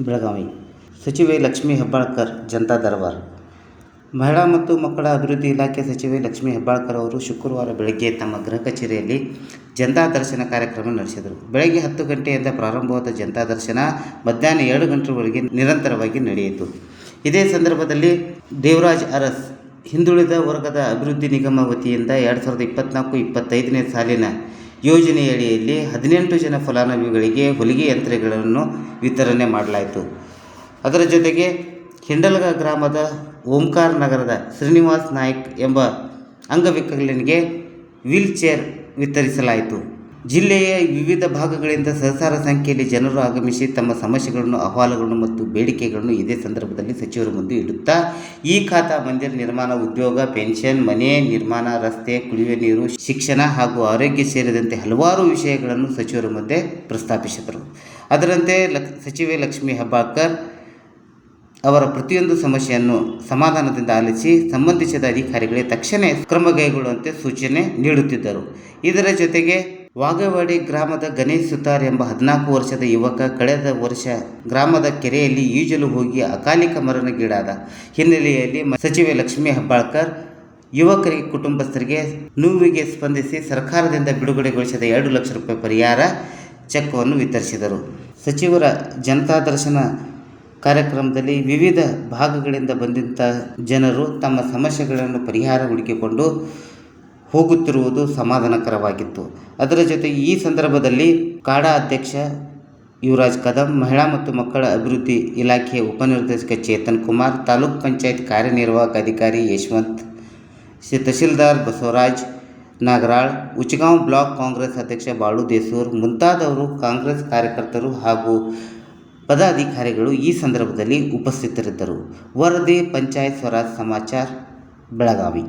ಬೆಳಗಾವಿ. ಸಚಿವೆ ಲಕ್ಷ್ಮೀ ಹೆಬ್ಬಾಳ್ಕರ್ ಜನತಾ ದರ್ಬಾರ್. ಮಹಿಳಾ ಮತ್ತು ಮಕ್ಕಳ ಅಭಿವೃದ್ಧಿ ಇಲಾಖೆ ಸಚಿವೆ ಲಕ್ಷ್ಮೀ ಹೆಬ್ಬಾಳ್ಕರ್ ಅವರು ಶುಕ್ರವಾರ ಬೆಳಗ್ಗೆ ತಮ್ಮ ಗೃಹ ಕಚೇರಿಯಲ್ಲಿ ಜನತಾ ದರ್ಶನ ಕಾರ್ಯಕ್ರಮ ನಡೆಸಿದರು. ಬೆಳಗ್ಗೆ 10 ಗಂಟೆಯಿಂದ ಪ್ರಾರಂಭವಾದ ಜನತಾ ದರ್ಶನ ಮಧ್ಯಾಹ್ನ 2 ಗಂಟೆವರೆಗೆ ನಿರಂತರವಾಗಿ ನಡೆಯಿತು. ಇದೇ ಸಂದರ್ಭದಲ್ಲಿ ದೇವರಾಜ್ ಅರಸ್ ಹಿಂದುಳಿದ ವರ್ಗದ ಅಭಿವೃದ್ಧಿ ನಿಗಮ ವತಿಯಿಂದ 2024-25ನೇ ಸಾಲಿನ ಯೋಜನೆಯಡಿಯಲ್ಲಿ 18 ಜನ ಫಲಾನುಭವಿಗಳಿಗೆ ಹೊಲಿಗೆ ಯಂತ್ರಗಳನ್ನು ವಿತರಣೆ ಮಾಡಲಾಯಿತು. ಅದರ ಜೊತೆಗೆ ಹಿಂಡಲಗ ಗ್ರಾಮದ ಓಂಕಾರ ನಗರದ ಶ್ರೀನಿವಾಸ್ ನಾಯ್ಕ್ ಎಂಬ ಅಂಗವಿಕಲನಿಗೆ ವೀಲ್ ಚೇರ್ ವಿತರಿಸಲಾಯಿತು. ಜಿಲ್ಲೆಯ ವಿವಿಧ ಭಾಗಗಳಿಂದ ಸಹಸ್ರಾರು ಸಂಖ್ಯೆಯಲ್ಲಿ ಜನರು ಆಗಮಿಸಿ ತಮ್ಮ ಸಮಸ್ಯೆಗಳನ್ನು, ಅಹವಾಲುಗಳನ್ನು ಮತ್ತು ಬೇಡಿಕೆಗಳನ್ನು ಇದೇ ಸಂದರ್ಭದಲ್ಲಿ ಸಚಿವರ ಮುಂದೆ ಇಡುತ್ತಾ ಈ ಖಾತಾ ಮಂದಿರ ನಿರ್ಮಾಣ, ಉದ್ಯೋಗ, ಪೆನ್ಷನ್, ಮನೆ ನಿರ್ಮಾಣ, ರಸ್ತೆ, ಕುಡಿಯುವ ನೀರು, ಶಿಕ್ಷಣ ಹಾಗೂ ಆರೋಗ್ಯ ಸೇರಿದಂತೆ ಹಲವಾರು ವಿಷಯಗಳನ್ನು ಸಚಿವರ ಮುಂದೆ ಪ್ರಸ್ತಾಪಿಸಿದರು. ಅದರಂತೆ ಸಚಿವೆ ಲಕ್ಷ್ಮೀ ಹೆಬ್ಬಾಳ್ಕರ್ ಅವರ ಪ್ರತಿಯೊಂದು ಸಮಸ್ಯೆಯನ್ನು ಸಮಾಧಾನದಿಂದ ಆಲಿಸಿ ಸಂಬಂಧಿಸಿದ ಅಧಿಕಾರಿಗಳಿಗೆ ತಕ್ಷಣ ಕ್ರಮ ಕೈಗೊಳ್ಳುವಂತೆ ಸೂಚನೆ ನೀಡುತ್ತಿದ್ದರು. ಇದರ ಜೊತೆಗೆ ವಾಗೇವಾಡಿ ಗ್ರಾಮದ ಗಣೇಶ್ ಸುತಾರ್ ಎಂಬ 14 ವರ್ಷದ ಯುವಕ ಕಳೆದ ವರ್ಷ ಗ್ರಾಮದ ಕೆರೆಯಲ್ಲಿ ಈಜಲು ಹೋಗಿ ಅಕಾಲಿಕ ಮರಣಗೀಡಾದ ಹಿನ್ನೆಲೆಯಲ್ಲಿ ಸಚಿವೆ ಲಕ್ಷ್ಮೀ ಹೆಬ್ಬಾಳ್ಕರ್ ಯುವಕರಿಗೆ ಕುಟುಂಬಸ್ಥರಿಗೆ ನೋವಿಗೆ ಸ್ಪಂದಿಸಿ ಸರ್ಕಾರದಿಂದ ಬಿಡುಗಡೆಗೊಳಿಸಿದ 2 ಲಕ್ಷ ರೂಪಾಯಿ ಪರಿಹಾರ ಚೆಕ್ವನ್ನು ವಿತರಿಸಿದರು. ಸಚಿವರ ಜನತಾ ದರ್ಶನ ಕಾರ್ಯಕ್ರಮದಲ್ಲಿ ವಿವಿಧ ಭಾಗಗಳಿಂದ ಬಂದಂಥ ಜನರು ತಮ್ಮ ಸಮಸ್ಯೆಗಳನ್ನು ಪರಿಹಾರ ಹುಡುಕಿಕೊಂಡು ಹೋಗುತ್ತಿರುವುದು ಸಮಾಧಾನಕರವಾಗಿತ್ತು. ಅದರ ಜೊತೆಗೆ ಈ ಸಂದರ್ಭದಲ್ಲಿ ಕಾಡಾ ಅಧ್ಯಕ್ಷ ಯುವರಾಜ್ ಕದಂ, ಮಹಿಳಾ ಮತ್ತು ಮಕ್ಕಳ ಅಭಿವೃದ್ಧಿ ಇಲಾಖೆಯ ಉಪನಿರ್ದೇಶಕ ಚೇತನ್ ಕುಮಾರ್, ತಾಲೂಕು ಪಂಚಾಯತ್ ಕಾರ್ಯನಿರ್ವಾಹಕ ಅಧಿಕಾರಿ ಯಶವಂತ್, ತಹಶೀಲ್ದಾರ್ ಬಸವರಾಜ್ ನಾಗರಾಳ್, ಉಚ್ಚಗಾಂವ್ ಬ್ಲಾಕ್ ಕಾಂಗ್ರೆಸ್ ಅಧ್ಯಕ್ಷ ಬಾಳು ದೇಸೂರ್ ಮುಂತಾದವರು, ಕಾಂಗ್ರೆಸ್ ಕಾರ್ಯಕರ್ತರು ಹಾಗೂ ಪದಾಧಿಕಾರಿಗಳು ಈ ಸಂದರ್ಭದಲ್ಲಿ ಉಪಸ್ಥಿತರಿದ್ದರು. ವರದಿ ಪಂಚಾಯತ್ ಸ್ವರಾಜ್ ಸಮಾಚಾರ್, ಬೆಳಗಾವಿ.